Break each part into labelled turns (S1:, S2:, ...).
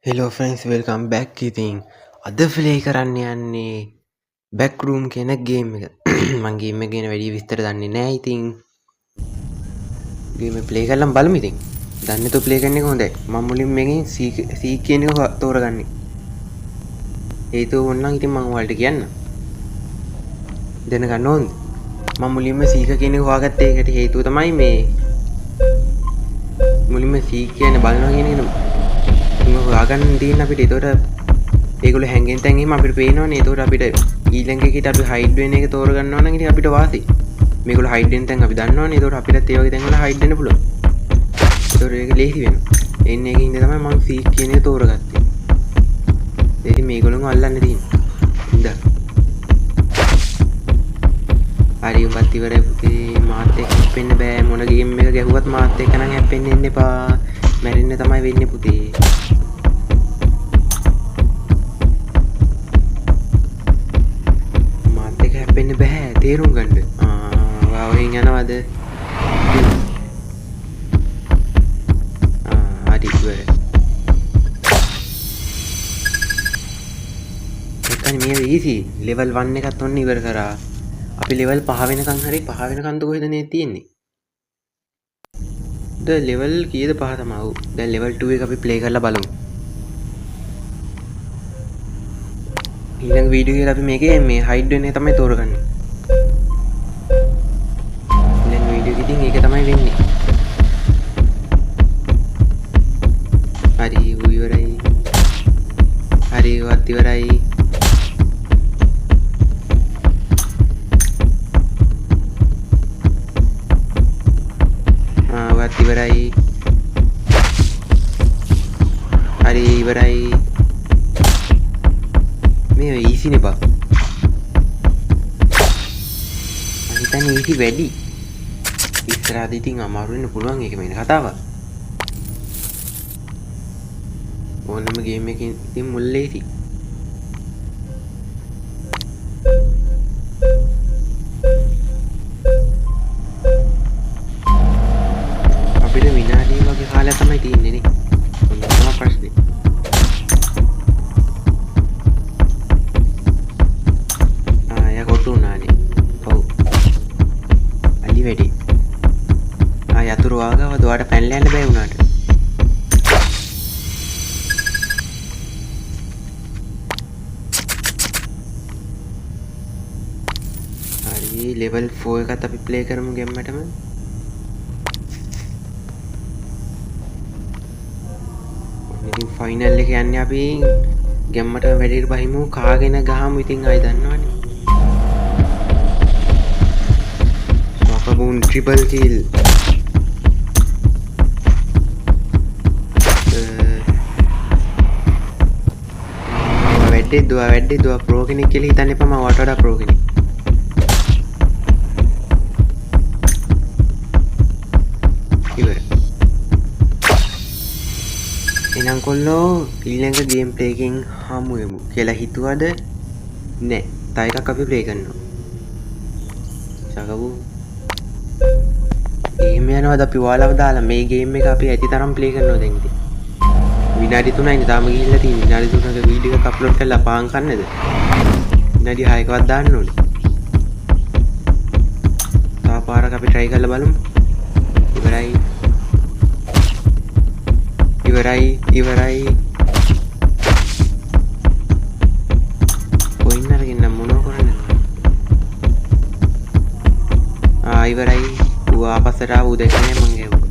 S1: Hello France welcome back ඉතින් අද ෆ්ලේ කරන්න යන්නේ බැක්රූම් කෙන ගේම් එක මංගේම ගෙන වැඩි විස්තර දන්නේ නෑ ඉතින් ගේම ප්ලේ කරලම් බලමිතින් දන්න තු ප්ලේ කරන්නේ හොඳයි මං මුලින් මෙකින් සී කියන තෝරගන්නේ ඒතු ඔන්නන් ඉතින් මං වලට කියන්න දෙනගන්න ඕන්ද මං මුලින්ම සීක කියන හවාගත්තේකට හේතුව තමයි මේ මුලින්ම සී කියන බලනවා කියෙන හොයාගන්න තියන්න අපිට තොට ඒකුල හැගෙන් තැන්ගේ අපිට පේනවනේ තොට අපිට ඊලංගෙට අපි හයිඩ්ුවෙන එක තෝරගන්නවන ට අපිට වාසි මේකල හයිඩෙන් තැන් අපි දන්නවනේ තොට අපිට ඒවගේ තැන්ල හයිඩන පුල තොර එක ලේසි වෙන එන්න එක ඉන්න තමයි මං සී කියන තෝරගත්තේ දෙති මේගොළුන් අල්ලන්න තින් ඉද හරි උපත්තිවර මාතය හැපෙන්න්න බෑ මොනගේම එක ගැහුවත් මාතය කන හැපෙන්න්න එන්න එපා මැරෙන්න්න තමයි වෙන්න පුතේ හැපෙන්න්න බැහැ තේරුම් ගණ්ඩ වහෙන් යනවද හරිවර එකන මේ ඊසි ලෙවල් වන්න එකත් ඔන්න ඉවර කරා අපි ලෙවල් පහවෙනකං හරි පහවෙන කන්තු කොහෙදන තියෙන්නේ ද ලෙවල් කියද පහතමව දැ ලෙවල් 2 එක අපි ප්ලේ කරලා බලමු ඊළඟ වීඩියෝ අපි මේකේ මේ හයිඩ් වෙන තමයි තෝරගන්නේ ඊළඟ වීඩියෝ එකකින් ඒක තමයි වෙන්නේ හරි ඉවරයි හරි වත් ඉවරයි වත් ඉවරයි හරි ඉවරයි මේ ඊසින බා අනිතන් ඊසි වැඩි ඉස්රාදිතින් අමාරුවෙන්න පුළුවන් එක මෙන කතාව ඕනම ගේම එක ඉතින් මුල්ලේසි අපිට විනාඩී වගේ කාලයක් තමයි තියෙන්නේ නේ ඔන්න තමයි ප්‍රශ්නේ වැඩි යතුරු ආගාව දුවට පැනලා යන්න බෑ වුණාට හරි ලෙවල් 4 එකත් අපි ප්ලේ කරමු ගෙම්මටම ඉතින් ෆයිනල් එක යන්නේ අපි ගෙම්මට වැඩිට බහිමු කාගෙන ගහමු ඉතින් ආයි දන්නවනේ Boom triple kill වැඩි දුව ප්‍රෝ කෙනෙක් කියලා හිතන්න එපා මම වට වඩා ප්‍රෝ කෙනෙක් ඉවර එහෙනම් කොල්ලෝ ඊළඟ ගේම් ප්ලේ එකකින් හමු වෙමු කියලා හිතුවද නෑ තව එකක් අපි ප්ලේ කරනවා සකබු එහෙම යනවාද අපි ඔයාලව දාලා මේ ගේම් එක අපි ඇති තරම් ප්ලේ කරනවා දැන් ඉතින් විනාඩි 3යිනේ තාම ගිහිල්ලා තියෙන්නේ විනාඩි 3ක වීඩියෝ එකක් අප්ලෝඩ් කරලා පාන් කන්නේද විනාඩි 6කවත් දාන්න ඕනේ තා පාරක් අපි try කරලා බලමු ඉවරයි කොයින් අරගෙන මොනව කරන්නේ ඉවරයි ඌ ආපස්සට ආව ඌ දැක්කේ මං ගැහුවා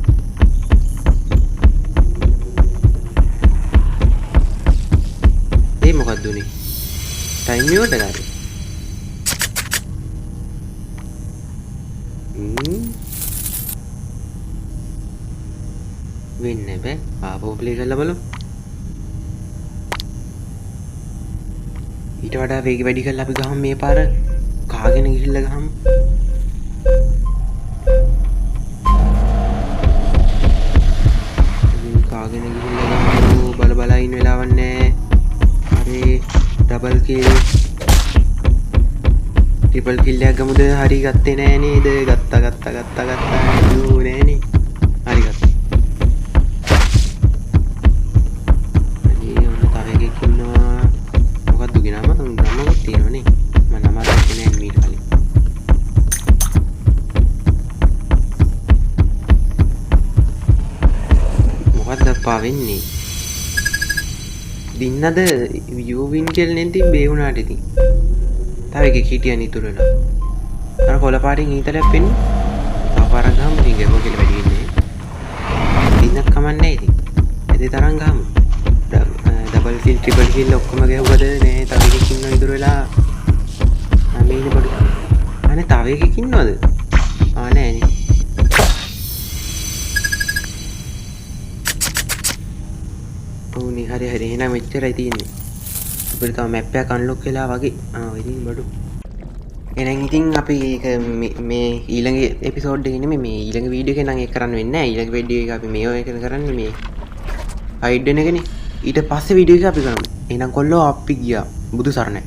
S1: ඒ මොකක්ද උනේ ටයිම් මියුට් එකද වෙන්නේ බෑ ආපහු ප්ලේ කරලා බලමු ඊට වඩා වේග වැඩි කරලා අපි ගහමු මේ පාර කාගෙන ගිහිල්ලා ගහමු කාගෙන ගිහිල්ලා ගහමු බල බල ඉන්න වෙලාවක් නැහැ හරි ඩබල් කිල් ට්‍රිපල් කිල් එකක් ගමුද හරි ගත්තේ නෑ නේද ගත්තා යෝ නෑනේ හරි ගත්තා කෙනෙක් ඉන්නවා. මොකක්ද දුගේ නම? නමකුත් තියෙනවනේ. මම නම දැක්කේ නෑ මීට කලින්. මොකක්ද අප්පා වෙන්නේ? දින්නද යූවින් කියලා නෙන්ති බේ වුණාට ඉතින්. තව එකෙක් හිටියන් ඉතුරුලා. අර කොළ පාටින් ඊතලයක් වෙන්නේ. තව පාරක් ගහමු ඉතින් ගෙමෝ කියලා වැඩි වෙන්නේ. දින්නක් කමන්නේ ඉතින්. එදේ තරම් ගහමු. ඩබල් කිල් ට්‍රිපල් කිල් ඔක්කොම ගැහුවද නෑ තව එකෙක් ඉන්නව ඉතුරු වෙලා. මේ ඉන්නේ බඩු. අනේ තව එකෙක් ඉන්නවද? නෑනේ. හරි එහෙනම් මෙච්චරයි තියෙන්නේ. අපිට තව මැප් එකක් අන්ලොක් වෙලා වගේ. ඉතින් බඩු. එහෙනම් ඉතින් අපි ඒක මේ ඊළඟ එපිසෝඩ් එකේ නෙමෙයි මේ ඊළඟ වීඩියෝ එකේ නම් ඒක කරන්න වෙන්නේ නැහැ. ඊළඟ වීඩියෝ එක අපි මේ ඔය එක කරන්නේ මේ හයිඩ් වෙන එකනේ. ඊට පස්සේ වීඩියෝ එක අපි කරමු. එහෙනම් කොල්ලෝ අපි ගියා. බුදු සරණයි.